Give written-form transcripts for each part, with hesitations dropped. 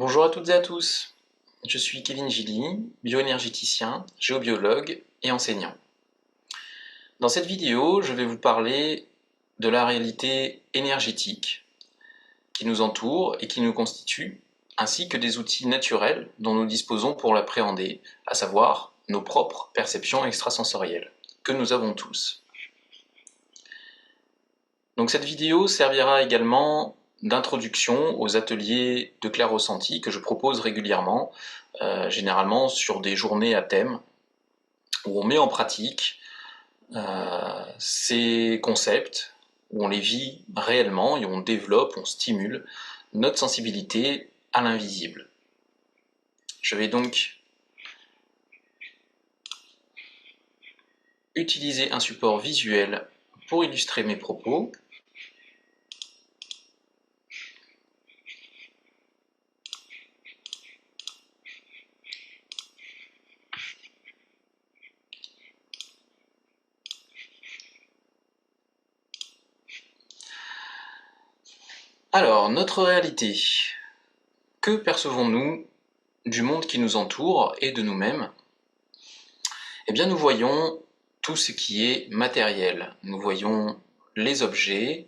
Bonjour à toutes et à tous, je suis Kevin Gilly, bioénergéticien, géobiologue et enseignant. Dans cette vidéo, je vais vous parler de la réalité énergétique qui nous entoure et qui nous constitue, ainsi que des outils naturels dont nous disposons pour l'appréhender, à savoir nos propres perceptions extrasensorielles, que nous avons tous. Donc cette vidéo servira également d'introduction aux ateliers de clair-ressenti que je propose régulièrement, généralement sur des journées à thème, où on met en pratique ces concepts, où on les vit réellement et on développe, on stimule notre sensibilité à l'invisible. Je vais donc utiliser un support visuel pour illustrer mes propos. Alors, notre réalité. Que percevons-nous du monde qui nous entoure et de nous-mêmes? Eh bien, nous voyons tout ce qui est matériel. Nous voyons les objets,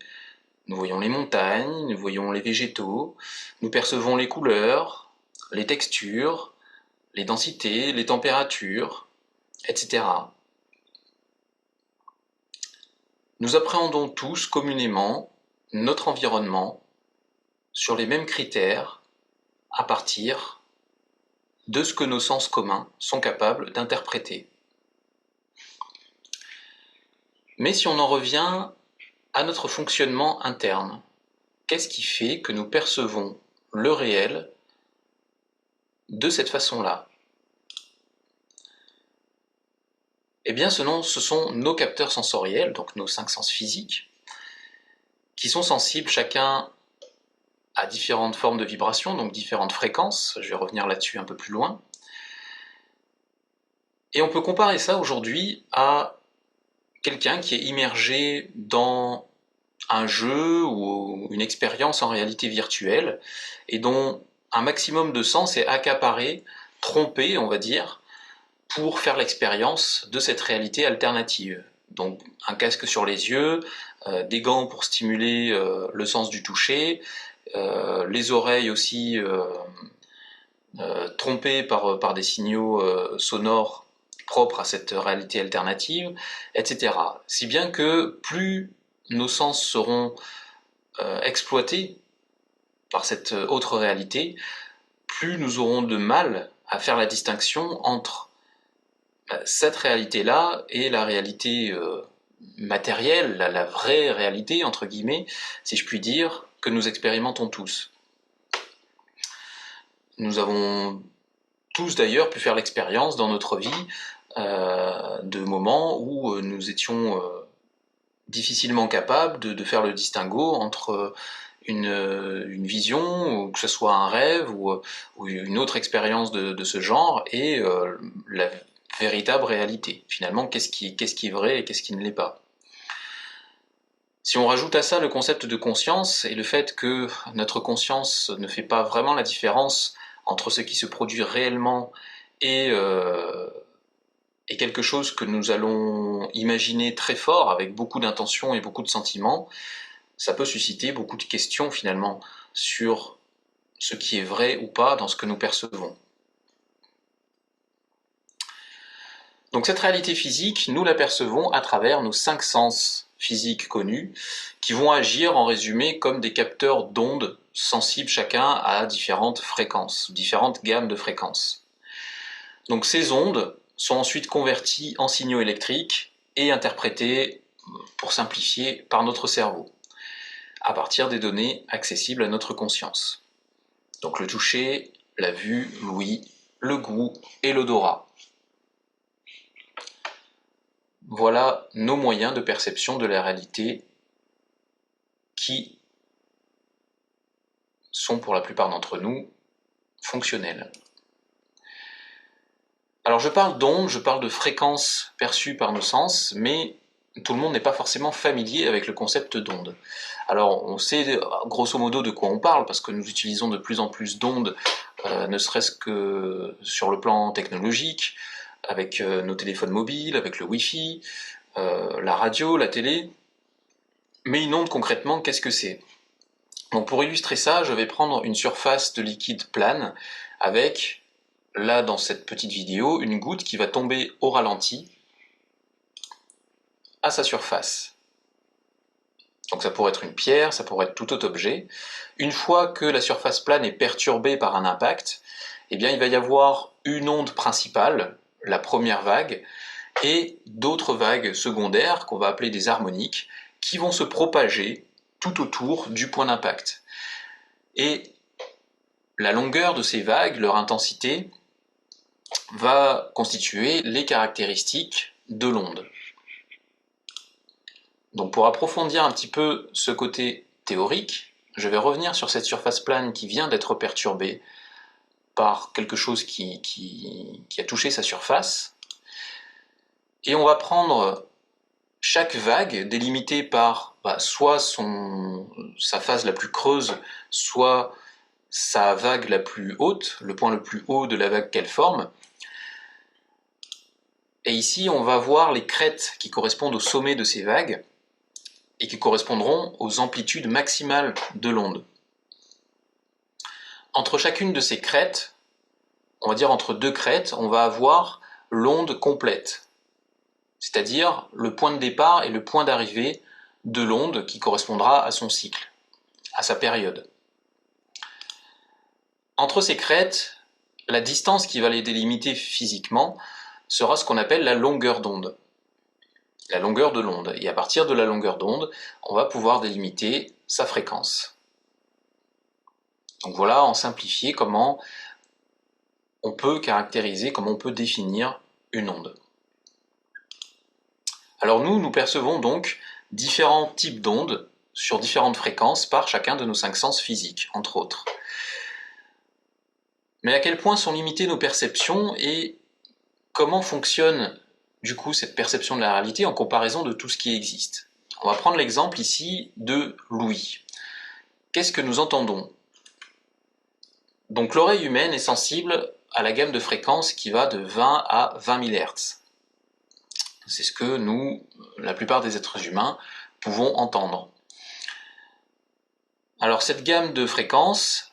nous voyons les montagnes, nous voyons les végétaux, nous percevons les couleurs, les textures, les densités, les températures, etc. Nous appréhendons tous communément notre environnement sur les mêmes critères à partir de ce que nos sens communs sont capables d'interpréter. Mais si on en revient à notre fonctionnement interne, qu'est-ce qui fait que nous percevons le réel de cette façon-là? Eh bien, ce sont nos capteurs sensoriels, donc nos 5 sens physiques, qui sont sensibles chacun à différentes formes de vibrations, donc différentes fréquences. Je vais revenir là-dessus un peu plus loin. Et on peut comparer ça aujourd'hui à quelqu'un qui est immergé dans un jeu ou une expérience en réalité virtuelle et dont un maximum de sens est accaparé, trompé, on va dire, pour faire l'expérience de cette réalité alternative. Donc un casque sur les yeux, des gants pour stimuler le sens du toucher, les oreilles aussi trompées par des signaux sonores propres à cette réalité alternative, etc. Si bien que plus nos sens seront exploités par cette autre réalité, plus nous aurons de mal à faire la distinction entre cette réalité-là et la réalité matérielle, la vraie réalité, entre guillemets, si je puis dire, que nous expérimentons tous. Nous avons tous d'ailleurs pu faire l'expérience dans notre vie de moments où nous étions difficilement capables de faire le distinguo entre une vision, ou que ce soit un rêve ou une autre expérience de ce genre, et la véritable réalité. Finalement, qu'est-ce qui est vrai et qu'est-ce qui ne l'est pas? Si on rajoute à ça le concept de conscience et le fait que notre conscience ne fait pas vraiment la différence entre ce qui se produit réellement et quelque chose que nous allons imaginer très fort, avec beaucoup d'intention et beaucoup de sentiments, ça peut susciter beaucoup de questions finalement sur ce qui est vrai ou pas dans ce que nous percevons. Donc cette réalité physique, nous la percevons à travers nos 5 sens physiques connus, qui vont agir en résumé comme des capteurs d'ondes sensibles chacun à différentes fréquences, différentes gammes de fréquences. Donc ces ondes sont ensuite converties en signaux électriques et interprétées, pour simplifier, par notre cerveau, à partir des données accessibles à notre conscience. Donc le toucher, la vue, l'ouïe, le goût et l'odorat. Voilà nos moyens de perception de la réalité qui sont pour la plupart d'entre nous fonctionnels. Alors je parle d'ondes, je parle de fréquences perçues par nos sens, mais tout le monde n'est pas forcément familier avec le concept d'onde. Alors on sait grosso modo de quoi on parle, parce que nous utilisons de plus en plus d'ondes, ne serait-ce que sur le plan technologique, avec nos téléphones mobiles, avec le Wi-Fi, la radio, la télé. Mais une onde concrètement, qu'est-ce que c'est? Donc pour illustrer ça, je vais prendre une surface de liquide plane avec, là dans cette petite vidéo, une goutte qui va tomber au ralenti à sa surface. Donc ça pourrait être une pierre, ça pourrait être tout autre objet. Une fois que la surface plane est perturbée par un impact, eh bien il va y avoir une onde principale, la première vague, et d'autres vagues secondaires qu'on va appeler des harmoniques, qui vont se propager tout autour du point d'impact. Et la longueur de ces vagues, leur intensité, va constituer les caractéristiques de l'onde. Donc pour approfondir un petit peu ce côté théorique, je vais revenir sur cette surface plane qui vient d'être perturbée par quelque chose qui a touché sa surface, et on va prendre chaque vague délimitée par soit sa phase la plus creuse, soit sa vague la plus haute, le point le plus haut de la vague qu'elle forme. Et ici, on va voir les crêtes qui correspondent au sommet de ces vagues et qui correspondront aux amplitudes maximales de l'onde. Entre chacune de ces crêtes, on va dire entre deux crêtes, on va avoir l'onde complète, c'est-à-dire le point de départ et le point d'arrivée de l'onde qui correspondra à son cycle, à sa période. Entre ces crêtes, la distance qui va les délimiter physiquement sera ce qu'on appelle la longueur d'onde. La longueur de l'onde. Et à partir de la longueur d'onde, on va pouvoir délimiter sa fréquence. Donc voilà, en simplifié, comment on peut caractériser, comment on peut définir une onde. Alors nous percevons donc différents types d'ondes sur différentes fréquences par chacun de nos 5 sens physiques, entre autres. Mais à quel point sont limitées nos perceptions et comment fonctionne du coup cette perception de la réalité en comparaison de tout ce qui existe? On va prendre l'exemple ici de l'ouïe. Qu'est-ce que nous entendons? Donc l'oreille humaine est sensible à la gamme de fréquences qui va de 20 à 20 000 Hz. C'est ce que nous, la plupart des êtres humains, pouvons entendre. Alors cette gamme de fréquences,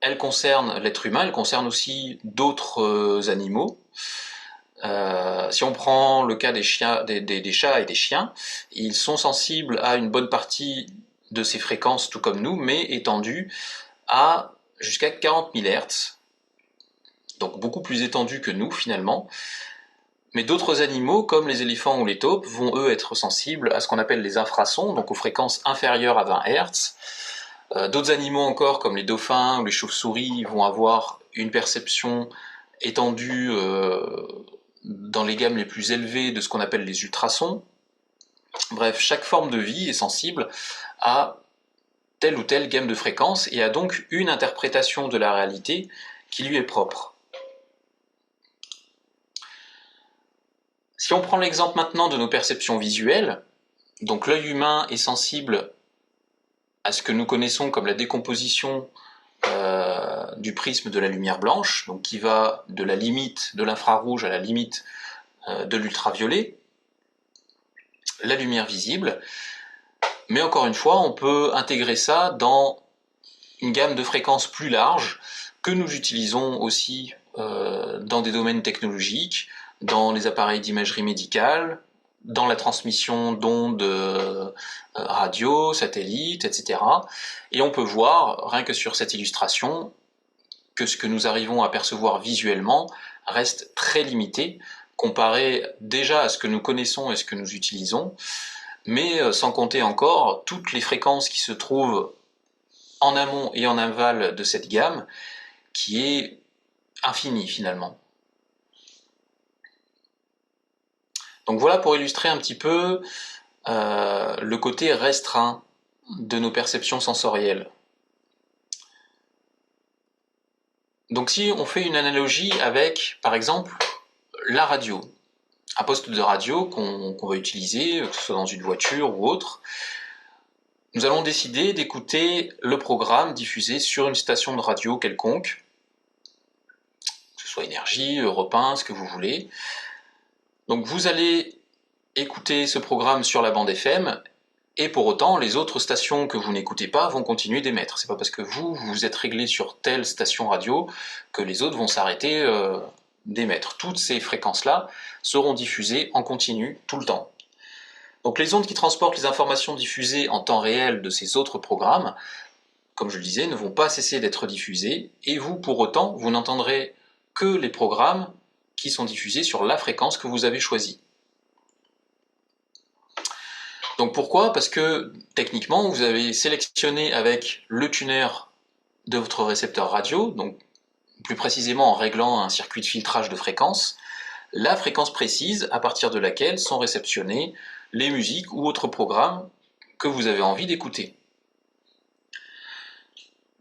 elle concerne l'être humain, elle concerne aussi d'autres animaux. Si on prend le cas des chats et des chiens, ils sont sensibles à une bonne partie de ces fréquences, tout comme nous, mais étendues à jusqu'à 40 000 Hz, donc beaucoup plus étendues que nous finalement. Mais d'autres animaux, comme les éléphants ou les taupes, vont eux être sensibles à ce qu'on appelle les infrasons, donc aux fréquences inférieures à 20 Hz. D'autres animaux encore, comme les dauphins ou les chauves-souris, vont avoir une perception étendue dans les gammes les plus élevées de ce qu'on appelle les ultrasons. Bref, chaque forme de vie est sensible à telle ou telle gamme de fréquences et a donc une interprétation de la réalité qui lui est propre. Si on prend l'exemple maintenant de nos perceptions visuelles, donc l'œil humain est sensible à ce que nous connaissons comme la décomposition du prisme de la lumière blanche, donc qui va de la limite de l'infrarouge à la limite de l'ultraviolet, la lumière visible. Mais encore une fois, on peut intégrer ça dans une gamme de fréquences plus large que nous utilisons aussi dans des domaines technologiques, dans les appareils d'imagerie médicale, dans la transmission d'ondes radio, satellites, etc. Et on peut voir, rien que sur cette illustration, que ce que nous arrivons à percevoir visuellement reste très limité, comparé déjà à ce que nous connaissons et ce que nous utilisons, mais sans compter encore toutes les fréquences qui se trouvent en amont et en aval de cette gamme, qui est infinie finalement. Donc voilà pour illustrer un petit peu le côté restreint de nos perceptions sensorielles. Donc si on fait une analogie avec, par exemple, la radio. un poste de radio qu'on va utiliser, que ce soit dans une voiture ou autre, nous allons décider d'écouter le programme diffusé sur une station de radio quelconque, que ce soit Énergie, Europe 1, ce que vous voulez. Donc vous allez écouter ce programme sur la bande FM, et pour autant, les autres stations que vous n'écoutez pas vont continuer d'émettre. C'est pas parce que vous êtes réglé sur telle station radio que les autres vont s'arrêter d'émettre. Toutes ces fréquences-là seront diffusées en continu tout le temps. Donc les ondes qui transportent les informations diffusées en temps réel de ces autres programmes, comme je le disais, ne vont pas cesser d'être diffusées, et vous, pour autant, vous n'entendrez que les programmes qui sont diffusés sur la fréquence que vous avez choisie. Donc pourquoi? Parce que techniquement, vous avez sélectionné avec le tuner de votre récepteur radio, donc plus précisément en réglant un circuit de filtrage de fréquences, la fréquence précise à partir de laquelle sont réceptionnés les musiques ou autres programmes que vous avez envie d'écouter.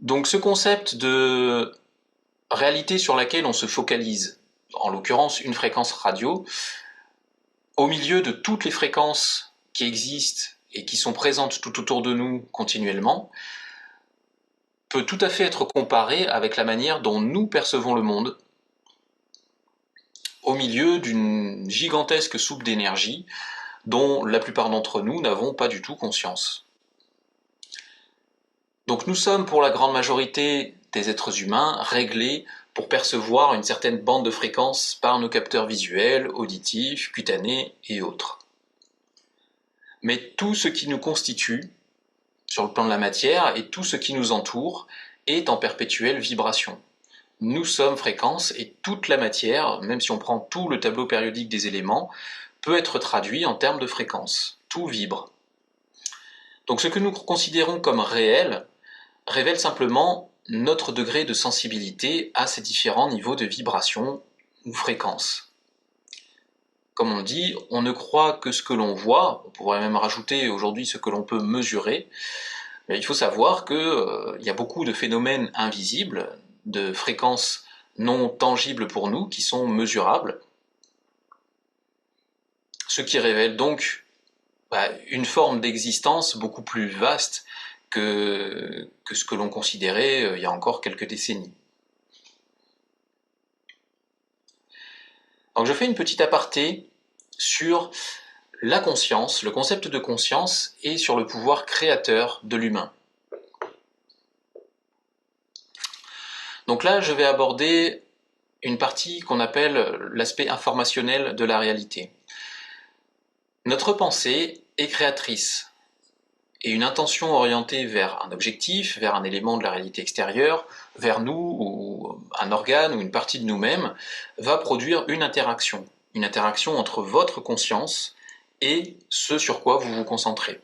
Donc ce concept de réalité sur laquelle on se focalise, en l'occurrence une fréquence radio, au milieu de toutes les fréquences qui existent et qui sont présentes tout autour de nous continuellement, peut tout à fait être comparé avec la manière dont nous percevons le monde, au milieu d'une gigantesque soupe d'énergie dont la plupart d'entre nous n'avons pas du tout conscience. Donc nous sommes pour la grande majorité des êtres humains réglés pour percevoir une certaine bande de fréquences par nos capteurs visuels, auditifs, cutanés et autres. Mais tout ce qui nous constitue, sur le plan de la matière, et tout ce qui nous entoure, est en perpétuelle vibration. Nous sommes fréquences et toute la matière, même si on prend tout le tableau périodique des éléments, peut être traduit en termes de fréquences. Tout vibre. Donc ce que nous considérons comme réel révèle simplement notre degré de sensibilité à ces différents niveaux de vibration ou fréquences. Comme on dit, on ne croit que ce que l'on voit, on pourrait même rajouter aujourd'hui ce que l'on peut mesurer, mais il faut savoir qu'il y a beaucoup de phénomènes invisibles, de fréquences non tangibles pour nous, qui sont mesurables, ce qui révèle donc une forme d'existence beaucoup plus vaste que ce que l'on considérait il y a encore quelques décennies. Donc je fais une petite aparté sur la conscience, le concept de conscience et sur le pouvoir créateur de l'humain. Donc là, je vais aborder une partie qu'on appelle l'aspect informationnel de la réalité. Notre pensée est créatrice, et une intention orientée vers un objectif, vers un élément de la réalité extérieure, vers nous, ou un organe, ou une partie de nous-mêmes, va produire une interaction entre votre conscience et ce sur quoi vous vous concentrez.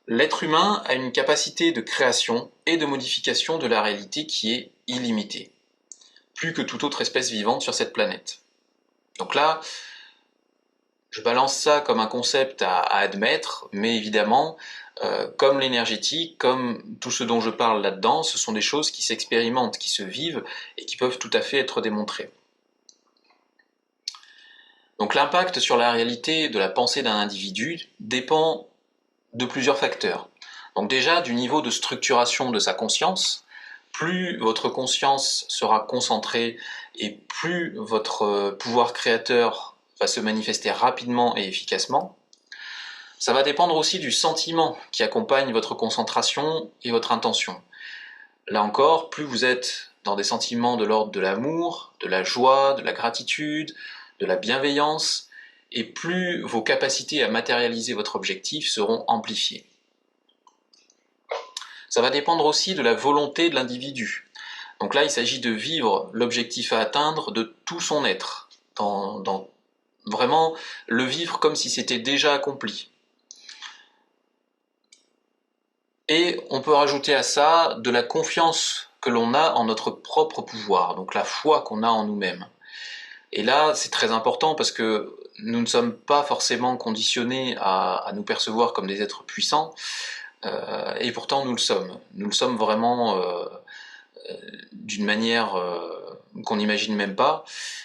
L'être humain a une capacité de création et de modification de la réalité qui est illimitée, plus que toute autre espèce vivante sur cette planète. Donc là, je balance ça comme un concept à admettre, mais évidemment, comme l'énergétique, comme tout ce dont je parle là-dedans, ce sont des choses qui s'expérimentent, qui se vivent et qui peuvent tout à fait être démontrées. Donc l'impact sur la réalité de la pensée d'un individu dépend de plusieurs facteurs. Donc déjà du niveau de structuration de sa conscience, plus votre conscience sera concentrée et plus votre pouvoir créateur va se manifester rapidement et efficacement. Ça va dépendre aussi du sentiment qui accompagne votre concentration et votre intention. Là encore, plus vous êtes dans des sentiments de l'ordre de l'amour, de la joie, de la gratitude, de la bienveillance, et plus vos capacités à matérialiser votre objectif seront amplifiées. Ça va dépendre aussi de la volonté de l'individu. Donc là, il s'agit de vivre l'objectif à atteindre de tout son être, dans vraiment le vivre comme si c'était déjà accompli. Et on peut rajouter à ça de la confiance que l'on a en notre propre pouvoir, donc la foi qu'on a en nous-mêmes. Et là, c'est très important parce que nous ne sommes pas forcément conditionnés à nous percevoir comme des êtres puissants, et pourtant nous le sommes. Nous le sommes vraiment d'une manière qu'on n'imagine même pas,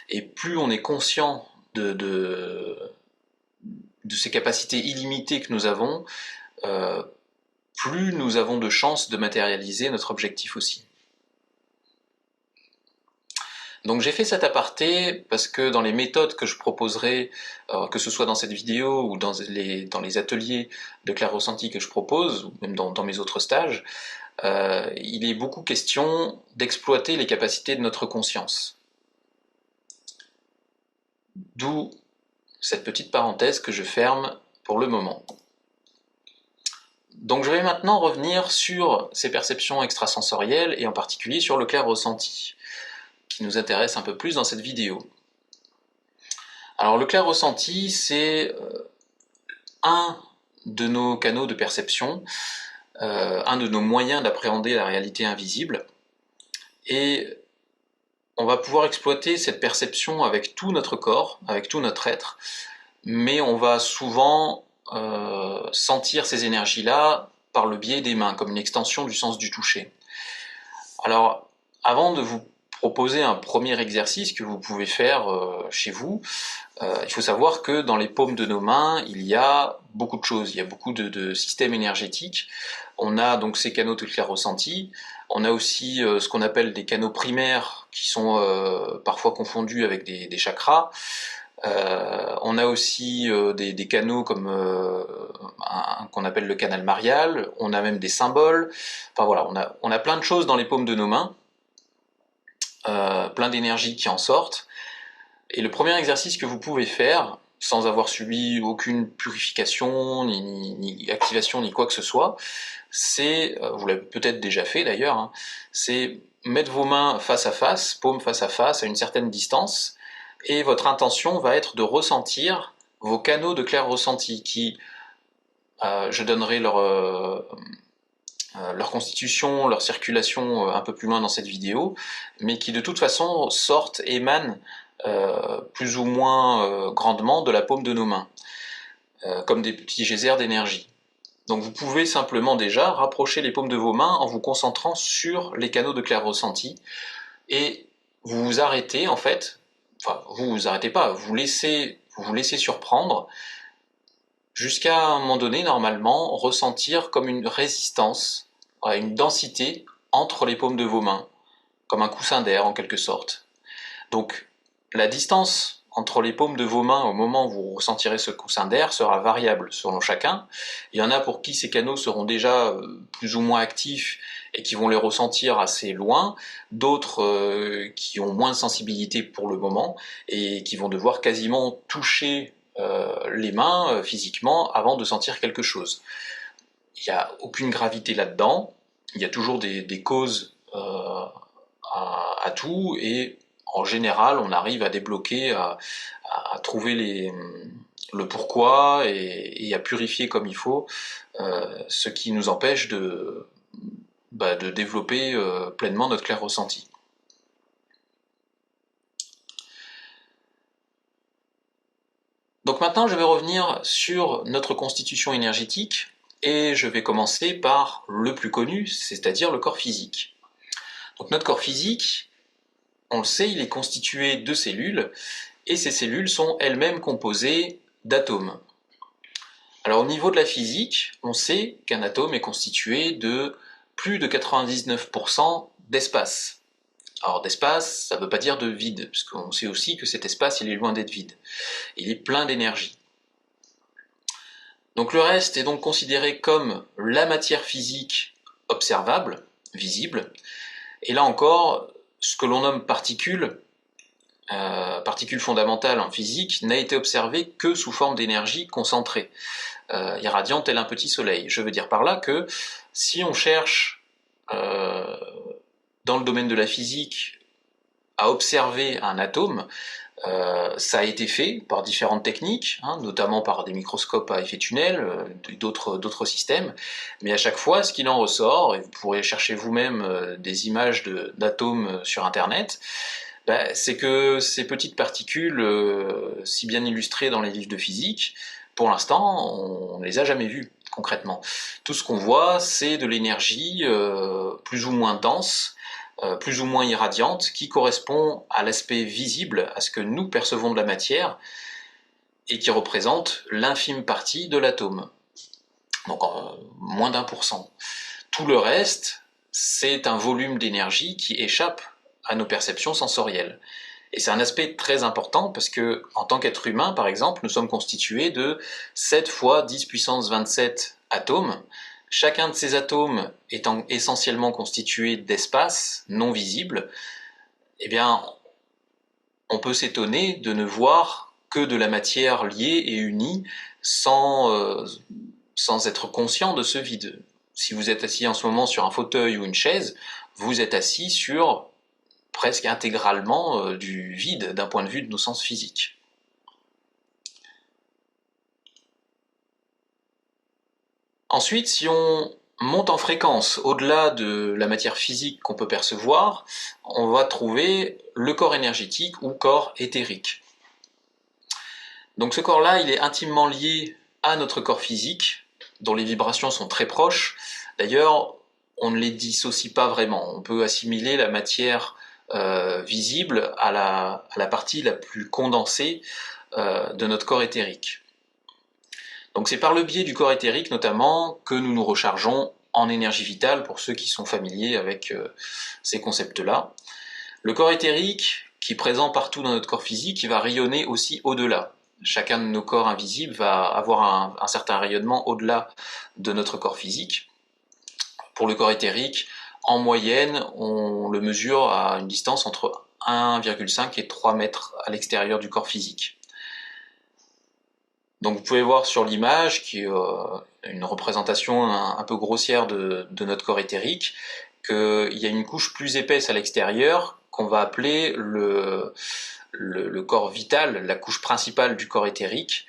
et plus on est conscient de ces capacités illimitées que nous avons, plus nous avons de chances de matérialiser notre objectif aussi. Donc j'ai fait cet aparté parce que dans les méthodes que je proposerai, que ce soit dans cette vidéo ou dans les ateliers de clair ressenti que je propose, ou même dans mes autres stages, il est beaucoup question d'exploiter les capacités de notre conscience. D'où cette petite parenthèse que je ferme pour le moment. Donc je vais maintenant revenir sur ces perceptions extrasensorielles et en particulier sur le clair ressenti, qui nous intéresse un peu plus dans cette vidéo. Alors le clair ressenti, c'est un de nos canaux de perception, un de nos moyens d'appréhender la réalité invisible, et on va pouvoir exploiter cette perception avec tout notre corps, avec tout notre être, mais on va souvent sentir ces énergies-là par le biais des mains, comme une extension du sens du toucher. Alors, avant de vous proposer un premier exercice que vous pouvez faire chez vous, il faut savoir que dans les paumes de nos mains, il y a beaucoup de choses, il y a beaucoup de systèmes énergétiques. On a donc ces canaux de clair ressenti, on a aussi ce qu'on appelle des canaux primaires qui sont parfois confondus avec des chakras. On a aussi des canaux comme qu'on appelle le canal marial, on a même des symboles, enfin voilà, on a plein de choses dans les paumes de nos mains, plein d'énergies qui en sortent. Et le premier exercice que vous pouvez faire, sans avoir subi aucune purification, ni activation, ni quoi que ce soit, c'est, vous l'avez peut-être déjà fait d'ailleurs, hein, c'est mettre vos mains face à face, paumes face à une certaine distance, et votre intention va être de ressentir vos canaux de clair ressenti qui, je donnerai leur constitution, leur circulation un peu plus loin dans cette vidéo, mais qui de toute façon sortent, émanent plus ou moins grandement de la paume de nos mains, comme des petits geysers d'énergie. Donc vous pouvez simplement déjà rapprocher les paumes de vos mains en vous concentrant sur les canaux de clair ressenti, et vous vous arrêtez en fait, enfin vous vous arrêtez pas, vous vous laissez surprendre jusqu'à un moment donné normalement ressentir comme une résistance, une densité entre les paumes de vos mains, comme un coussin d'air en quelque sorte. Donc la distance entre les paumes de vos mains au moment où vous ressentirez ce coussin d'air sera variable selon chacun. Il y en a pour qui ces canaux seront déjà plus ou moins actifs et qui vont les ressentir assez loin, d'autres qui ont moins de sensibilité pour le moment et qui vont devoir quasiment toucher les mains physiquement avant de sentir quelque chose. Il n'y a aucune gravité là-dedans, il y a toujours des causes à tout, et en général on arrive à débloquer, à trouver le pourquoi et à purifier comme il faut ce qui nous empêche de développer pleinement notre clair ressenti. Donc maintenant je vais revenir sur notre constitution énergétique et je vais commencer par le plus connu, c'est-à-dire le corps physique. Donc notre corps physique, on le sait, il est constitué de cellules, et ces cellules sont elles-mêmes composées d'atomes. Alors au niveau de la physique, on sait qu'un atome est constitué de plus de 99% d'espace. Alors d'espace, ça ne veut pas dire de vide, puisqu'on sait aussi que cet espace, il est loin d'être vide. Il est plein d'énergie. Donc le reste est donc considéré comme la matière physique observable, visible, et là encore, ce que l'on nomme particules fondamentales en physique, n'a été observé que sous forme d'énergie concentrée, irradiante tel un petit soleil. Je veux dire par là que si on cherche dans le domaine de la physique à observer un atome, ça a été fait par différentes techniques, notamment par des microscopes à effet tunnel, d'autres systèmes, mais à chaque fois, ce qu'il en ressort, et vous pourrez chercher vous-même des images d'atomes sur Internet, c'est que ces petites particules, si bien illustrées dans les livres de physique, pour l'instant, on ne les a jamais vues, concrètement. Tout ce qu'on voit, c'est de l'énergie plus ou moins dense, plus ou moins irradiante, qui correspond à l'aspect visible, à ce que nous percevons de la matière, et qui représente l'infime partie de l'atome, donc moins d'1%. Tout le reste, c'est un volume d'énergie qui échappe à nos perceptions sensorielles. Et c'est un aspect très important parce que, en tant qu'être humain, par exemple, nous sommes constitués de 7 fois 10 puissance 27 atomes. Chacun de ces atomes étant essentiellement constitué d'espace non visible, eh bien, on peut s'étonner de ne voir que de la matière liée et unie sans être conscient de ce vide. Si vous êtes assis en ce moment sur un fauteuil ou une chaise, vous êtes assis sur presque intégralement du vide d'un point de vue de nos sens physiques. Ensuite, si on monte en fréquence au-delà de la matière physique qu'on peut percevoir, on va trouver le corps énergétique ou corps éthérique. Donc ce corps-là, il est intimement lié à notre corps physique, dont les vibrations sont très proches. D'ailleurs, on ne les dissocie pas vraiment. On peut assimiler la matière visible à la partie la plus condensée de notre corps éthérique. Donc c'est par le biais du corps éthérique notamment que nous nous rechargeons en énergie vitale, pour ceux qui sont familiers avec ces concepts-là. Le corps éthérique, qui est présent partout dans notre corps physique, il va rayonner aussi au-delà. Chacun de nos corps invisibles va avoir un certain rayonnement au-delà de notre corps physique. Pour le corps éthérique, en moyenne, on le mesure à une distance entre 1,5 et 3 mètres à l'extérieur du corps physique. Donc vous pouvez voir sur l'image, qui est une représentation un peu grossière de notre corps éthérique, qu'il y a une couche plus épaisse à l'extérieur qu'on va appeler le corps vital, la couche principale du corps éthérique,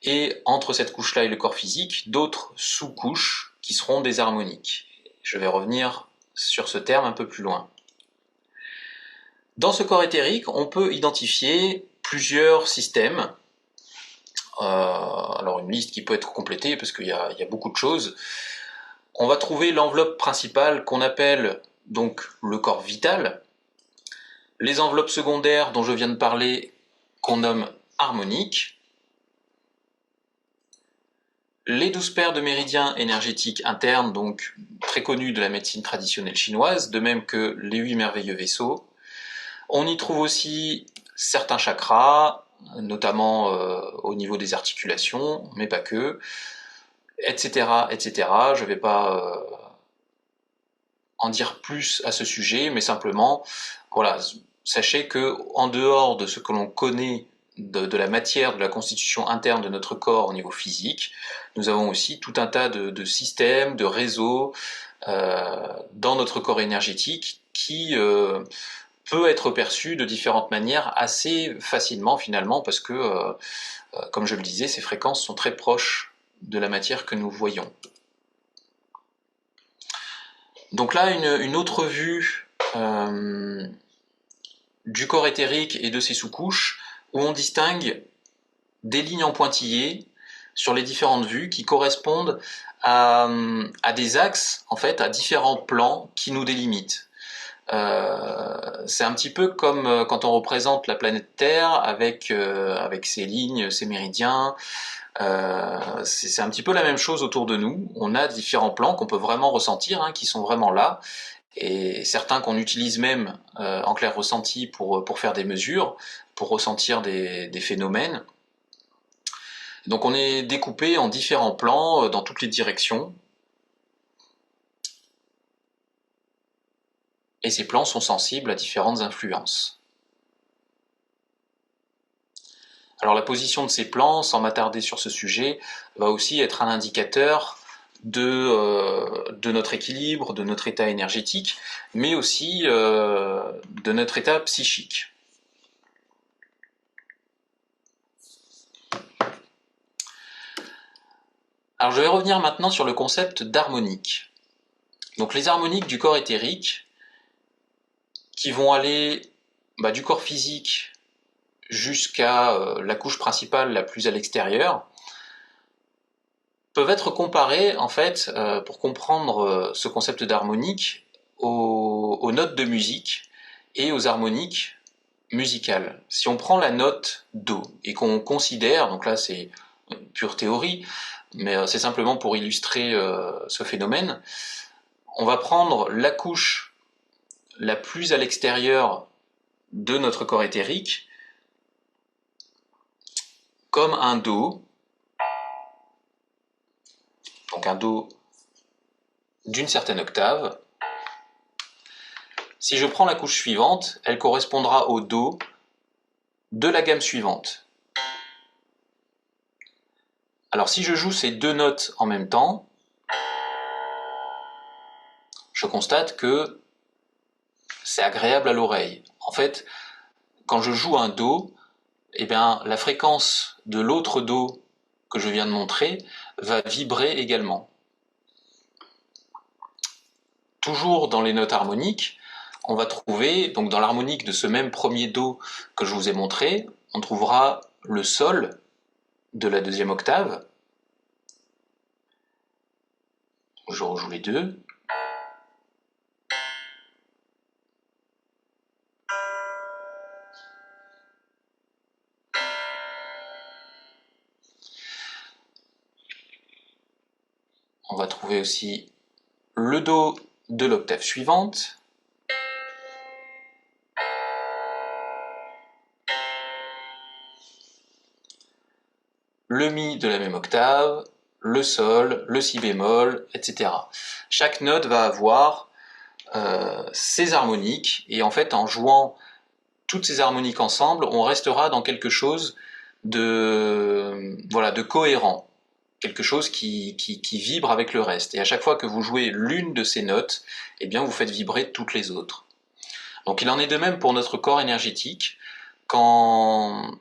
et entre cette couche-là et le corps physique, d'autres sous-couches qui seront des harmoniques. Je vais revenir sur ce terme un peu plus loin. Dans ce corps éthérique, on peut identifier plusieurs systèmes. Alors une liste qui peut être complétée parce qu'il y a beaucoup de choses. On va trouver l'enveloppe principale qu'on appelle donc le corps vital, les enveloppes secondaires dont je viens de parler qu'on nomme harmoniques, les 12 paires de méridiens énergétiques internes, donc très connus de la médecine traditionnelle chinoise, de même que les 8 merveilleux vaisseaux. On y trouve aussi certains chakras, notamment au niveau des articulations, mais pas que, etc., etc. Je ne vais pas en dire plus à ce sujet, mais simplement, voilà, sachez que en dehors de ce que l'on connaît de la matière, de la constitution interne de notre corps au niveau physique, nous avons aussi tout un tas de systèmes, de réseaux dans notre corps énergétique qui peut être perçu de différentes manières assez facilement finalement, parce que, comme je le disais, ces fréquences sont très proches de la matière que nous voyons. Donc là, une autre vue du corps éthérique et de ses sous-couches, où on distingue des lignes en pointillés sur les différentes vues qui correspondent à des axes, en fait, à différents plans qui nous délimitent. C'est un petit peu comme quand on représente la planète Terre avec ses lignes, ses méridiens. C'est un petit peu la même chose autour de nous. On a différents plans qu'on peut vraiment ressentir, hein, qui sont vraiment là, et certains qu'on utilise même en clair ressenti pour faire des mesures, pour ressentir des phénomènes. Donc on est découpé en différents plans dans toutes les directions. Et ces plans sont sensibles à différentes influences. Alors la position de ces plans, sans m'attarder sur ce sujet, va aussi être un indicateur de notre équilibre, de notre état énergétique, mais aussi de notre état psychique. Alors je vais revenir maintenant sur le concept d'harmonique. Donc les harmoniques du corps éthérique, qui vont aller du corps physique jusqu'à la couche principale la plus à l'extérieur, peuvent être comparées, en fait, pour comprendre ce concept d'harmonique, aux notes de musique et aux harmoniques musicales. Si on prend la note Do et qu'on considère, donc là c'est une pure théorie, mais c'est simplement pour illustrer ce phénomène, on va prendre la couche la plus à l'extérieur de notre corps éthérique comme un Do, donc un Do d'une certaine octave. Si je prends la couche suivante, elle correspondra au Do de la gamme suivante. Alors si je joue ces deux notes en même temps, je constate que c'est agréable à l'oreille. En fait, quand je joue un Do, eh bien, la fréquence de l'autre Do que je viens de montrer va vibrer également. Toujours dans les notes harmoniques, on va trouver, donc dans l'harmonique de ce même premier Do que je vous ai montré, on trouvera le Sol de la deuxième octave. Je rejoue les deux. On va trouver aussi le Do de l'octave suivante. Le Mi de la même octave, le Sol, le Si bémol, etc. Chaque note va avoir ses harmoniques, et en fait en jouant toutes ces harmoniques ensemble, on restera dans quelque chose de cohérent, quelque chose qui vibre avec le reste. Et à chaque fois que vous jouez l'une de ces notes, eh bien vous faites vibrer toutes les autres. Donc il en est de même pour notre corps énergétique. Quand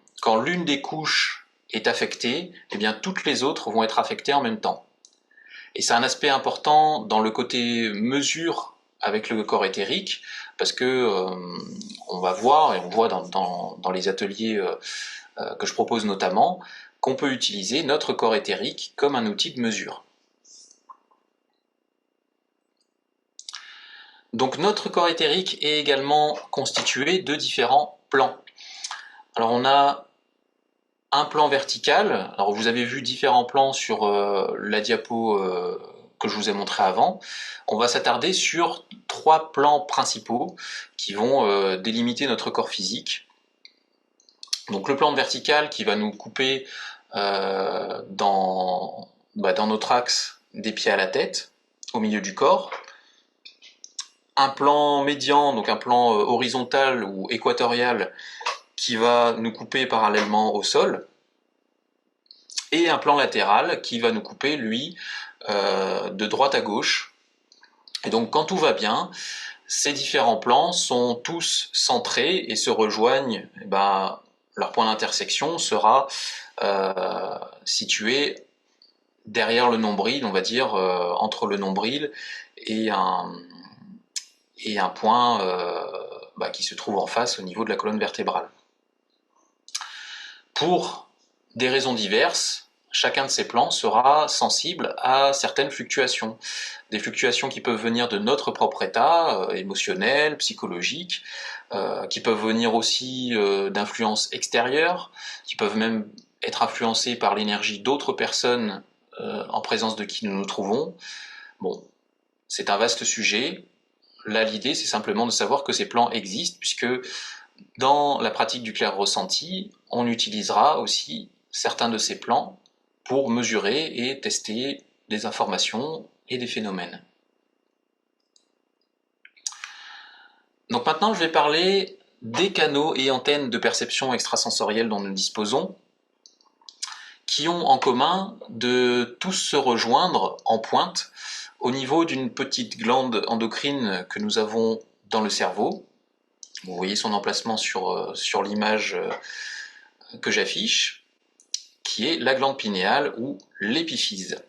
l'une des couches est affectée, eh bien toutes les autres vont être affectées en même temps. Et c'est un aspect important dans le côté mesure avec le corps éthérique, parce que on va voir, et on voit dans les ateliers que je propose notamment, qu'on peut utiliser notre corps éthérique comme un outil de mesure. Donc notre corps éthérique est également constitué de différents plans. Alors on a un plan vertical, alors vous avez vu différents plans sur la diapo que je vous ai montré avant. On va s'attarder sur 3 plans principaux qui vont délimiter notre corps physique. Donc le plan vertical qui va nous couper dans notre axe des pieds à la tête, au milieu du corps. Un plan médian, donc un plan horizontal ou équatorial qui va nous couper parallèlement au sol. Et un plan latéral qui va nous couper, lui, de droite à gauche. Et donc quand tout va bien, ces différents plans sont tous centrés et se rejoignent. Et leur point d'intersection sera situé derrière le nombril, on va dire, entre le nombril et un point qui se trouve en face au niveau de la colonne vertébrale. Pour des raisons diverses, chacun de ces plans sera sensible à certaines fluctuations. Des fluctuations qui peuvent venir de notre propre état, émotionnel, psychologique, qui peuvent venir aussi d'influences extérieures, qui peuvent même être influencées par l'énergie d'autres personnes en présence de qui nous nous trouvons. Bon, c'est un vaste sujet. Là, l'idée, c'est simplement de savoir que ces plans existent, puisque dans la pratique du clair ressenti, on utilisera aussi certains de ces plans pour mesurer et tester des informations et des phénomènes. Donc maintenant, je vais parler des canaux et antennes de perception extrasensorielle dont nous disposons, qui ont en commun de tous se rejoindre en pointe au niveau d'une petite glande endocrine que nous avons dans le cerveau. Vous voyez son emplacement sur l'image que j'affiche, qui est la glande pinéale ou l'épiphyse.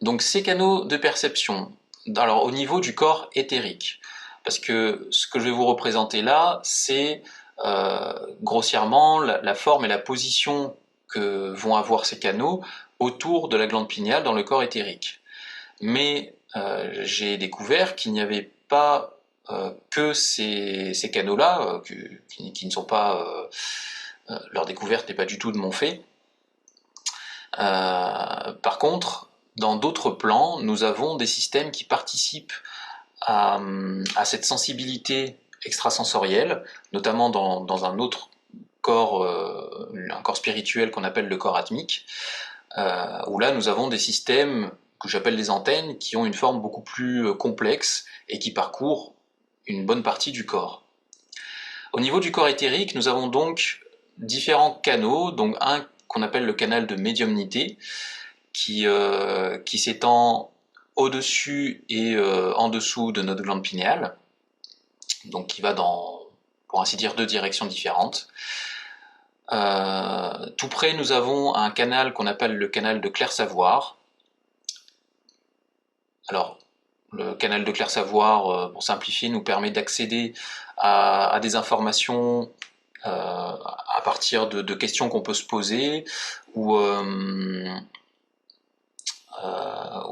Donc ces canaux de perception, alors au niveau du corps éthérique, parce que ce que je vais vous représenter là, c'est grossièrement la forme et la position que vont avoir ces canaux autour de la glande pinéale dans le corps éthérique. Mais j'ai découvert qu'il n'y avait pas que ces canaux-là, qui ne sont pas... leur découverte n'est pas du tout de mon fait. Par contre, dans d'autres plans, nous avons des systèmes qui participent à cette sensibilité extrasensorielle, notamment dans un autre corps, un corps spirituel qu'on appelle le corps atmique, où là nous avons des systèmes que j'appelle des antennes qui ont une forme beaucoup plus complexe et qui parcourent une bonne partie du corps. Au niveau du corps éthérique, nous avons donc différents canaux, donc un qu'on appelle le canal de médiumnité, qui s'étend au-dessus et en dessous de notre glande pinéale, donc qui va dans, pour ainsi dire, deux directions différentes. Tout près, nous avons un canal qu'on appelle le canal de clair-savoir. Alors, le canal de clair-savoir, pour simplifier, nous permet d'accéder à des informations à partir de questions qu'on peut se poser, ou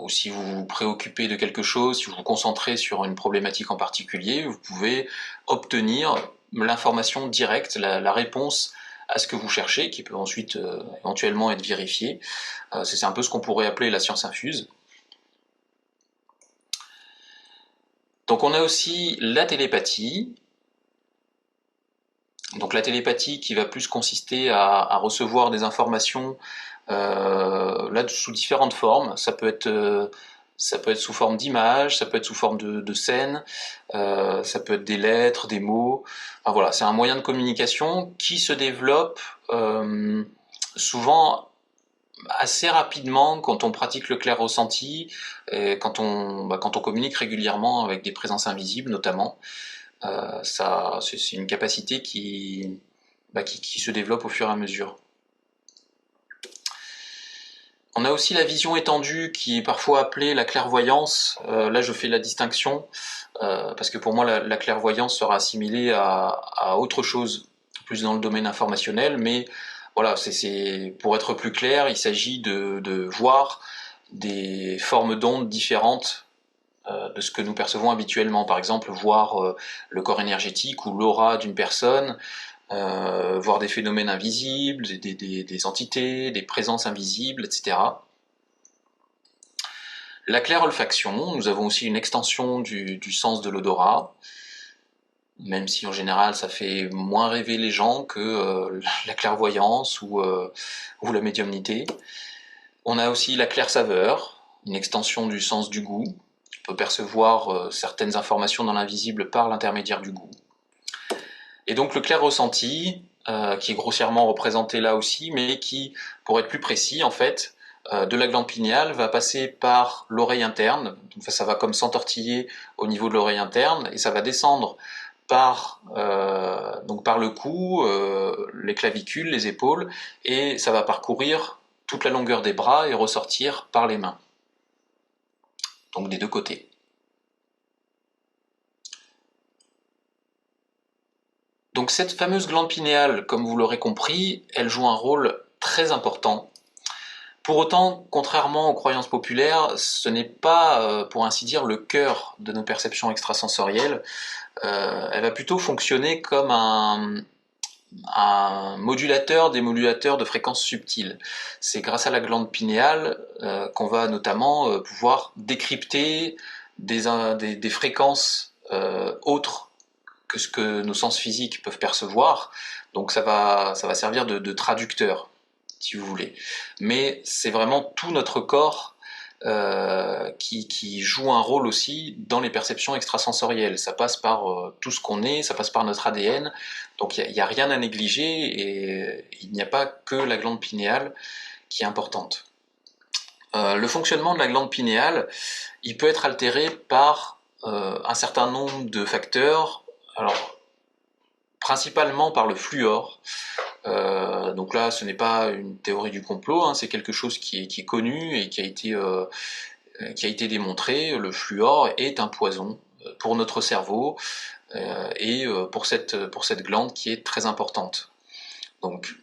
si vous vous préoccupez de quelque chose, si vous vous concentrez sur une problématique en particulier, vous pouvez obtenir l'information directe, la réponse à ce que vous cherchez, qui peut ensuite éventuellement être vérifiée. C'est un peu ce qu'on pourrait appeler la science infuse. Donc on a aussi la télépathie. Donc la télépathie qui va plus consister à recevoir des informations là sous différentes formes. Ça peut être sous forme d'images, ça peut être sous forme de scènes, ça peut être des lettres, des mots. Enfin, voilà, c'est un moyen de communication qui se développe souvent assez rapidement quand on pratique le clair ressenti, et quand on communique régulièrement avec des présences invisibles notamment. C'est une capacité qui se développe au fur et à mesure. On a aussi la vision étendue qui est parfois appelée la clairvoyance. Là je fais la distinction parce que pour moi la clairvoyance sera assimilée à autre chose, plus dans le domaine informationnel, mais voilà, pour être plus clair, il s'agit de voir des formes d'ondes différentes de ce que nous percevons habituellement. Par exemple, voir le corps énergétique ou l'aura d'une personne, voir des phénomènes invisibles, des entités, des présences invisibles, etc. La claire-olfaction, nous avons aussi une extension du sens de l'odorat, même si en général ça fait moins rêver les gens que la clairvoyance ou la médiumnité. On a aussi la claire-saveur, une extension du sens du goût. On peut percevoir certaines informations dans l'invisible par l'intermédiaire du goût. Et donc le clair ressenti, qui est grossièrement représenté là aussi, mais qui, pour être plus précis, en fait, de la glande pinéale va passer par l'oreille interne, donc ça va comme s'entortiller au niveau de l'oreille interne, et ça va descendre par le cou, les clavicules, les épaules, et ça va parcourir toute la longueur des bras et ressortir par les mains. Donc des deux côtés. Donc cette fameuse glande pinéale, comme vous l'aurez compris, elle joue un rôle très important. Pour autant, contrairement aux croyances populaires, ce n'est pas, pour ainsi dire, le cœur de nos perceptions extrasensorielles. Elle va plutôt fonctionner comme un modulateur des modulateurs de fréquences subtiles. C'est grâce à la glande pinéale qu'on va notamment pouvoir décrypter des fréquences autres que ce que nos sens physiques peuvent percevoir. Donc ça va servir de traducteur, si vous voulez. Mais c'est vraiment tout notre corps qui joue un rôle aussi dans les perceptions extrasensorielles. Ça passe par tout ce qu'on est, ça passe par notre ADN, donc il n'y a rien à négliger et il n'y a pas que la glande pinéale qui est importante. Le fonctionnement de la glande pinéale, il peut être altéré par un certain nombre de facteurs, alors principalement par le fluor. Donc là, ce n'est pas une théorie du complot, hein, c'est quelque chose qui est connu et qui a été démontré. Le fluor est un poison pour notre cerveau et pour cette glande qui est très importante. Donc,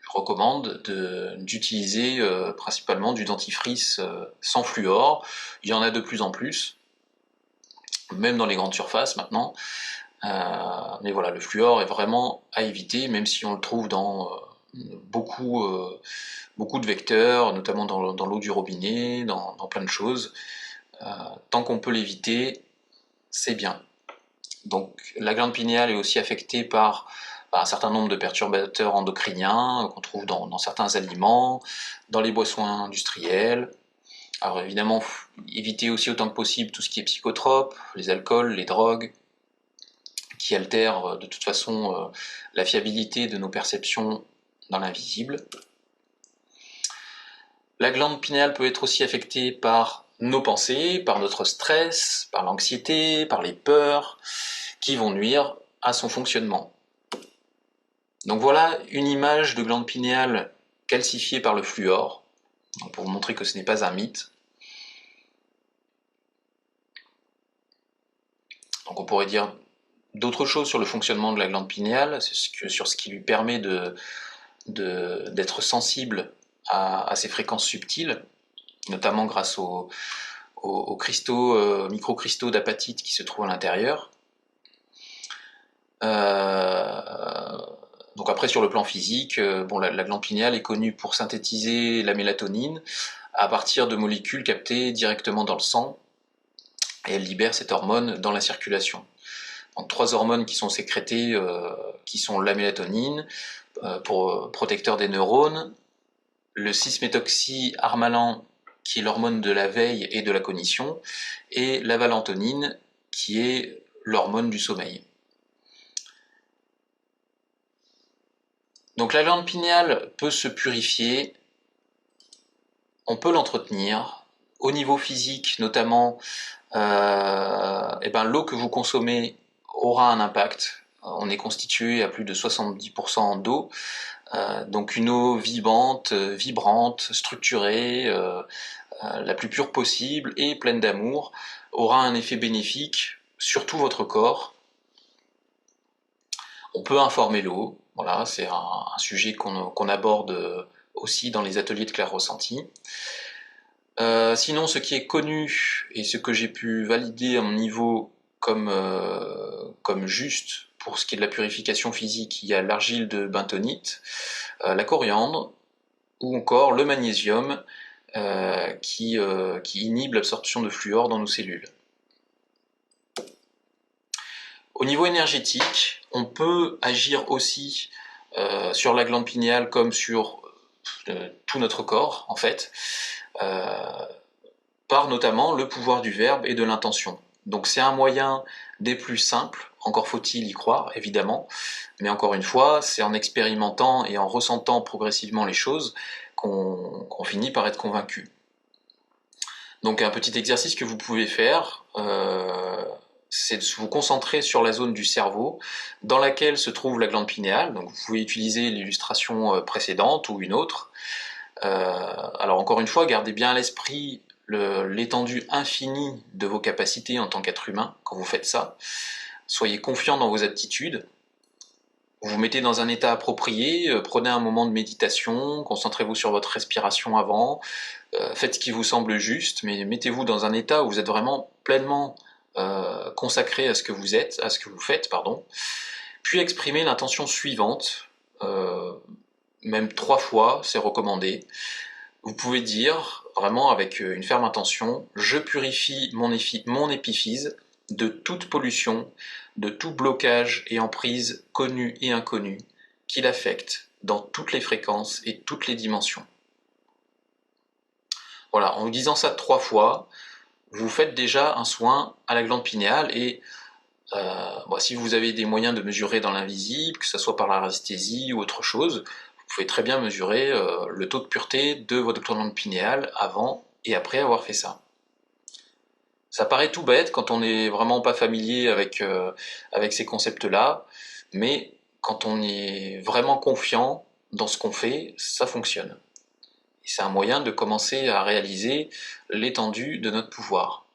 je recommande d'utiliser principalement du dentifrice sans fluor. Il y en a de plus en plus. même dans les grandes surfaces maintenant. Mais voilà, le fluor est vraiment à éviter, même si on le trouve dans beaucoup, beaucoup de vecteurs, notamment dans l'eau du robinet, dans plein de choses. Tant qu'on peut l'éviter, c'est bien. Donc la glande pinéale est aussi affectée par un certain nombre de perturbateurs endocriniens qu'on trouve dans certains aliments, dans les boissons industrielles. Alors évidemment, éviter aussi autant que possible tout ce qui est psychotrope, les alcools, les drogues, qui altèrent de toute façon la fiabilité de nos perceptions dans l'invisible. La glande pinéale peut être aussi affectée par nos pensées, par notre stress, par l'anxiété, par les peurs, qui vont nuire à son fonctionnement. Donc voilà une image de glande pinéale calcifiée par le fluor, pour vous montrer que ce n'est pas un mythe. Donc on pourrait dire d'autres choses sur le fonctionnement de la glande pinéale, sur ce qui lui permet d'être sensible à ces fréquences subtiles, notamment grâce aux cristaux, microcristaux d'apatite qui se trouvent à l'intérieur. Donc après, sur le plan physique, la glande pinéale est connue pour synthétiser la mélatonine à partir de molécules captées directement dans le sang, et elle libère cette hormone dans la circulation. Donc 3 hormones qui sont sécrétées, qui sont la mélatonine, protecteur des neurones, le 6-méthoxyharmalan, qui est l'hormone de la veille et de la cognition, et la valentonine, qui est l'hormone du sommeil. Donc la glande pinéale peut se purifier, on peut l'entretenir. Au niveau physique, notamment, l'eau que vous consommez aura un impact. On est constitué à plus de 70% d'eau, donc une eau vivante, vibrante, structurée, la plus pure possible et pleine d'amour, aura un effet bénéfique sur tout votre corps. On peut informer l'eau, voilà, c'est un sujet qu'on aborde aussi dans les ateliers de clair ressenti. Sinon, ce qui est connu et ce que j'ai pu valider à mon niveau comme juste pour ce qui est de la purification physique, il y a l'argile de bentonite, la coriandre ou encore le magnésium qui inhibe l'absorption de fluor dans nos cellules. Au niveau énergétique, on peut agir aussi sur la glande pinéale comme sur tout notre corps, en fait, par notamment le pouvoir du verbe et de l'intention. Donc c'est un moyen des plus simples, encore faut-il y croire, évidemment, mais encore une fois, c'est en expérimentant et en ressentant progressivement les choses qu'on finit par être convaincu. Donc un petit exercice que vous pouvez faire, c'est de vous concentrer sur la zone du cerveau dans laquelle se trouve la glande pinéale. Donc vous pouvez utiliser l'illustration précédente ou une autre. Alors encore une fois, gardez bien à l'esprit l'étendue infinie de vos capacités en tant qu'être humain quand vous faites ça. Soyez confiant dans vos aptitudes. Vous vous mettez dans un état approprié, prenez un moment de méditation, concentrez-vous sur votre respiration avant, faites ce qui vous semble juste, mais mettez-vous dans un état où vous êtes vraiment pleinement consacré à ce que vous êtes, à ce que vous faites, pardon. Puis exprimez l'intention suivante, même 3 fois, c'est recommandé. Vous pouvez dire, vraiment avec une ferme intention, je purifie mon épiphyse de toute pollution, de tout blocage et emprise connue et inconnue, qui l'affecte dans toutes les fréquences et toutes les dimensions. Voilà, en vous disant ça 3 fois, vous faites déjà un soin à la glande pinéale et si vous avez des moyens de mesurer dans l'invisible, que ce soit par la radiesthésie ou autre chose, vous pouvez très bien mesurer le taux de pureté de votre glande pinéale avant et après avoir fait ça. Ça paraît tout bête quand on n'est vraiment pas familier avec ces concepts-là, mais quand on est vraiment confiant dans ce qu'on fait, ça fonctionne. Et c'est un moyen de commencer à réaliser l'étendue de notre pouvoir.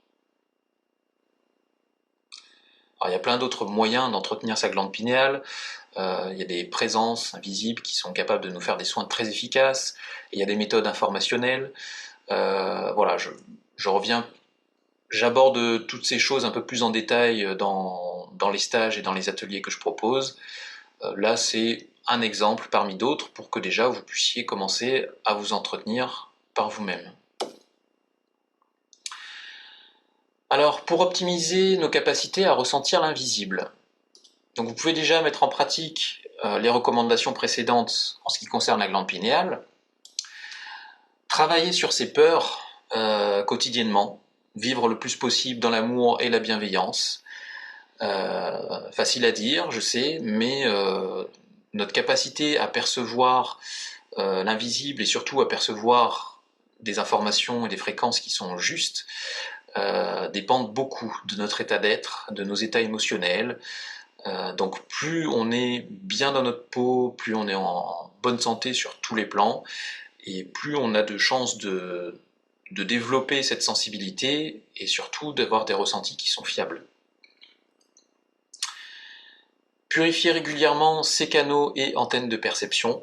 Alors, il y a plein d'autres moyens d'entretenir sa glande pinéale. Il y a des présences invisibles qui sont capables de nous faire des soins très efficaces. Il y a des méthodes informationnelles. Voilà, je reviens J'aborde toutes ces choses un peu plus en détail dans les stages et dans les ateliers que je propose. Là, c'est un exemple parmi d'autres pour que déjà vous puissiez commencer à vous entretenir par vous-même. Alors, pour optimiser nos capacités à ressentir l'invisible, donc vous pouvez déjà mettre en pratique les recommandations précédentes en ce qui concerne la glande pinéale. Travailler sur ses peurs quotidiennement, vivre le plus possible dans l'amour et la bienveillance. Facile à dire, je sais, mais notre capacité à percevoir l'invisible et surtout à percevoir des informations et des fréquences qui sont justes dépendent beaucoup de notre état d'être, de nos états émotionnels. Donc plus on est bien dans notre peau, plus on est en bonne santé sur tous les plans, et plus on a de chances de développer cette sensibilité et surtout d'avoir des ressentis qui sont fiables. Purifier régulièrement ses canaux et antennes de perception,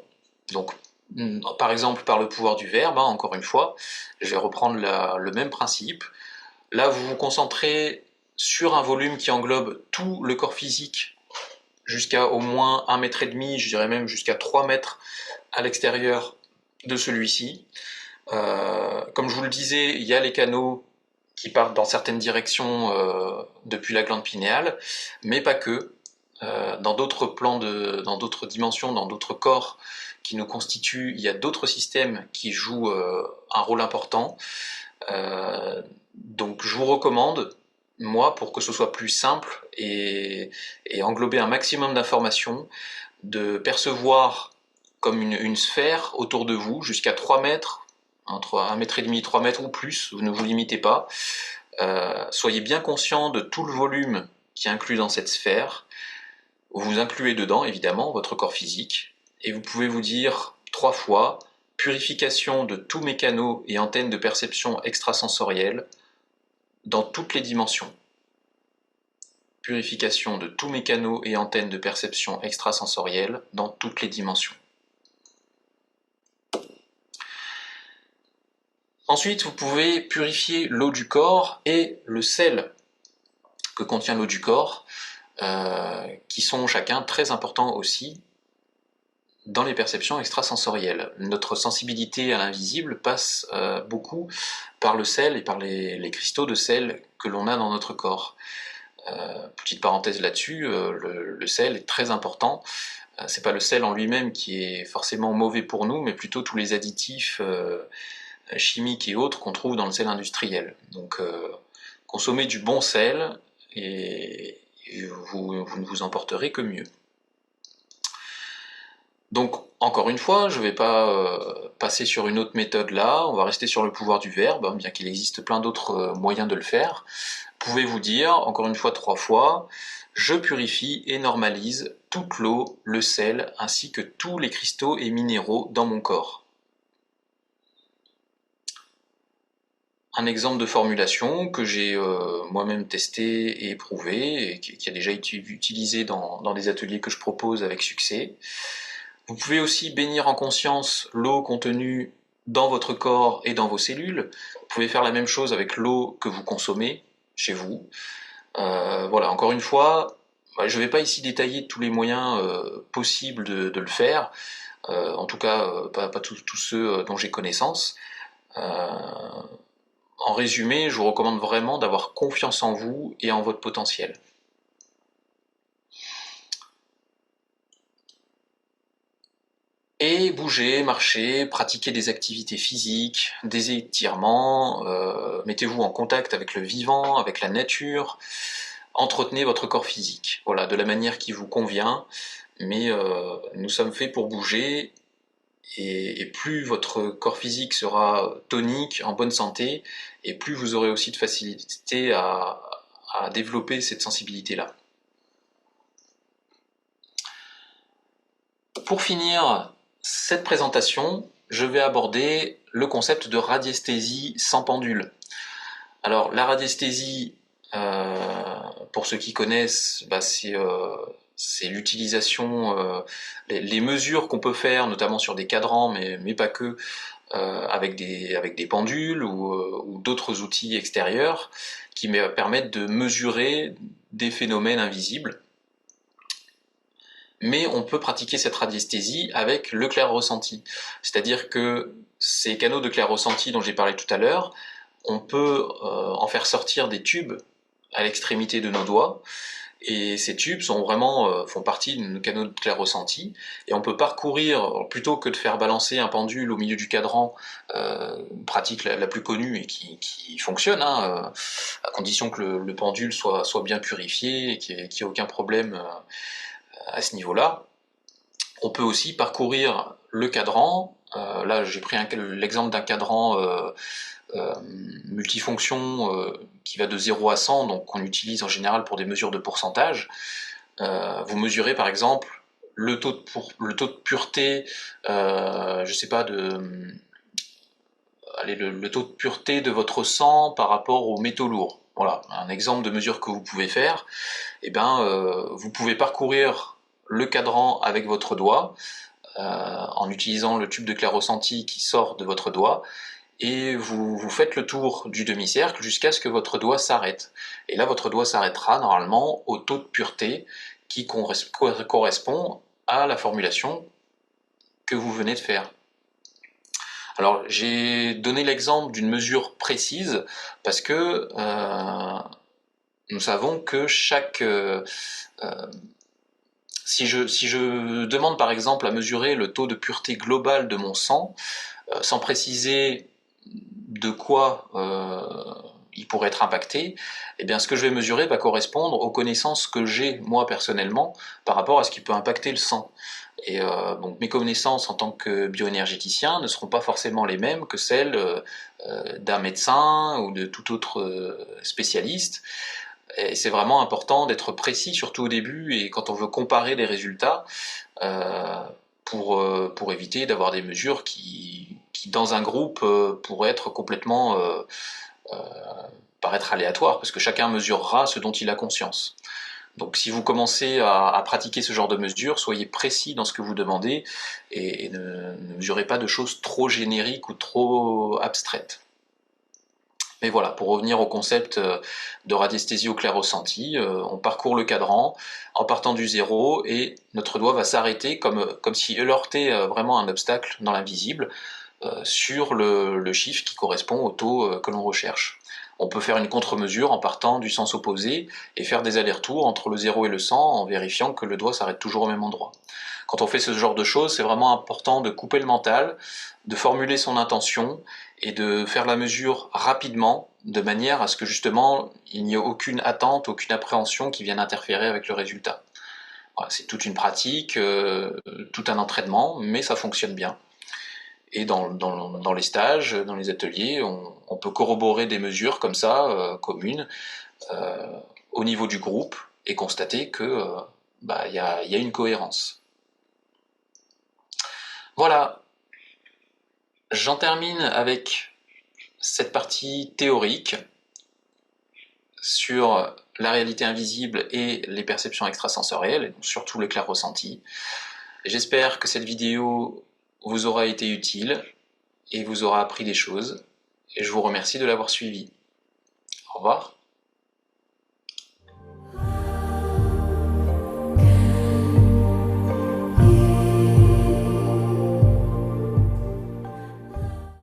donc par exemple par le pouvoir du verbe, encore une fois, je vais reprendre le même principe. Là, vous vous concentrez sur un volume qui englobe tout le corps physique, jusqu'à au moins 1,5 m, je dirais même jusqu'à 3 mètres à l'extérieur de celui-ci. Comme je vous le disais, il y a les canaux qui partent dans certaines directions depuis la glande pinéale, mais pas que. Dans d'autres plans, dans d'autres dimensions, dans d'autres corps qui nous constituent, il y a d'autres systèmes qui jouent un rôle important. Donc je vous recommande, moi, pour que ce soit plus simple et englober un maximum d'informations, de percevoir comme une sphère autour de vous, jusqu'à 3 mètres, entre 1,5 m, 3 mètres ou plus, vous ne vous limitez pas. Soyez bien conscient de tout le volume qui est inclus dans cette sphère. Vous incluez dedans, évidemment, votre corps physique, et vous pouvez vous dire 3 fois « Purification de tous mes canaux et antennes de perception extrasensorielle dans toutes les dimensions ». Purification de tous mes canaux et antennes de perception extrasensorielle dans toutes les dimensions. Ensuite, vous pouvez purifier l'eau du corps et le sel que contient l'eau du corps, qui sont chacun très importants aussi dans les perceptions extrasensorielles. Notre sensibilité à l'invisible passe beaucoup par le sel et par les cristaux de sel que l'on a dans notre corps. Petite parenthèse là-dessus, le sel est très important. C'est pas le sel en lui-même qui est forcément mauvais pour nous, mais plutôt tous les additifs chimiques et autres qu'on trouve dans le sel industriel. Donc consommez du bon sel et vous ne vous en porterez que mieux. Donc, encore une fois, je ne vais pas passer sur une autre méthode là, on va rester sur le pouvoir du verbe, bien qu'il existe plein d'autres moyens de le faire. Vous pouvez vous dire, encore une fois, 3 fois, je purifie et normalise toute l'eau, le sel, ainsi que tous les cristaux et minéraux dans mon corps. Un exemple de formulation que j'ai moi-même testé et éprouvé, et qui a déjà été utilisé dans des ateliers que je propose avec succès. Vous pouvez aussi bénir en conscience l'eau contenue dans votre corps et dans vos cellules. Vous pouvez faire la même chose avec l'eau que vous consommez chez vous. Voilà, encore une fois, je ne vais pas ici détailler tous les moyens possibles de le faire, en tout cas pas tous ceux dont j'ai connaissance. En résumé, je vous recommande vraiment d'avoir confiance en vous et en votre potentiel. Et bouger, marcher, pratiquer des activités physiques, des étirements, mettez-vous en contact avec le vivant, avec la nature, entretenez votre corps physique, voilà, de la manière qui vous convient, mais nous sommes faits pour bouger, et plus votre corps physique sera tonique, en bonne santé, et plus vous aurez aussi de facilité à développer cette sensibilité-là. Pour finir cette présentation, je vais aborder le concept de radiesthésie sans pendule. Alors la radiesthésie, pour ceux qui connaissent, c'est c'est l'utilisation, les mesures qu'on peut faire, notamment sur des cadrans, mais pas que, avec des pendules ou d'autres outils extérieurs qui permettent de mesurer des phénomènes invisibles. Mais on peut pratiquer cette radiesthésie avec le clair ressenti. C'est-à-dire que ces canaux de clair ressenti dont j'ai parlé tout à l'heure, on peut en faire sortir des tubes à l'extrémité de nos doigts, et ces tubes font partie de nos canaux de clair ressenti, et on peut parcourir, plutôt que de faire balancer un pendule au milieu du cadran, pratique la plus connue et qui fonctionne, hein, à condition que le pendule soit bien purifié et qu'il n'y ait aucun problème à ce niveau-là. On peut aussi parcourir le cadran. Là, j'ai pris l'exemple d'un cadran multifonction qui va de 0 à 100, donc qu'on utilise en général pour des mesures de pourcentage. Vous mesurez par exemple le taux de pureté, je sais pas, le taux de pureté de votre sang par rapport aux métaux lourds. Voilà, un exemple de mesure que vous pouvez faire. Eh ben, vous pouvez parcourir le cadran avec votre doigt, en utilisant le tube de clair ressenti qui sort de votre doigt, et vous faites le tour du demi-cercle jusqu'à ce que votre doigt s'arrête. Et là, votre doigt s'arrêtera normalement au taux de pureté qui correspond à la formulation que vous venez de faire. Alors, j'ai donné l'exemple d'une mesure précise parce que nous savons que si je demande par exemple à mesurer le taux de pureté global de mon sang, sans préciser de quoi il pourrait être impacté, eh bien ce que je vais mesurer va correspondre aux connaissances que j'ai moi personnellement par rapport à ce qui peut impacter le sang. Et donc mes connaissances en tant que bioénergéticien ne seront pas forcément les mêmes que celles d'un médecin ou de tout autre spécialiste. Et c'est vraiment important d'être précis, surtout au début et quand on veut comparer les résultats, euh, pour éviter d'avoir des mesures qui dans un groupe, pourraient être complètement euh, paraître aléatoires, parce que chacun mesurera ce dont il a conscience. Donc si vous commencez à pratiquer ce genre de mesures, soyez précis dans ce que vous demandez et ne mesurez pas de choses trop génériques ou trop abstraites. Mais voilà, pour revenir au concept de radiesthésie au clair ressenti, on parcourt le cadran en partant du zéro et notre doigt va s'arrêter comme si heurtait vraiment un obstacle dans l'invisible sur le chiffre qui correspond au taux que l'on recherche. On peut faire une contre-mesure en partant du sens opposé et faire des allers-retours entre le 0 et le 100 en vérifiant que le doigt s'arrête toujours au même endroit. Quand on fait ce genre de choses, c'est vraiment important de couper le mental, de formuler son intention et de faire la mesure rapidement, de manière à ce que justement il n'y ait aucune attente, aucune appréhension qui vienne interférer avec le résultat. Voilà, c'est toute une pratique, tout un entraînement, mais ça fonctionne bien. Et dans les stages, dans les ateliers, on peut corroborer des mesures comme ça, communes, euh, au niveau du groupe, et constater que y a une cohérence. Voilà, j'en termine avec cette partie théorique sur la réalité invisible et les perceptions extrasensorielles, et donc surtout le clair ressenti. J'espère que cette vidéo vous aura été utile et vous aura appris des choses, et je vous remercie de l'avoir suivi. Au revoir.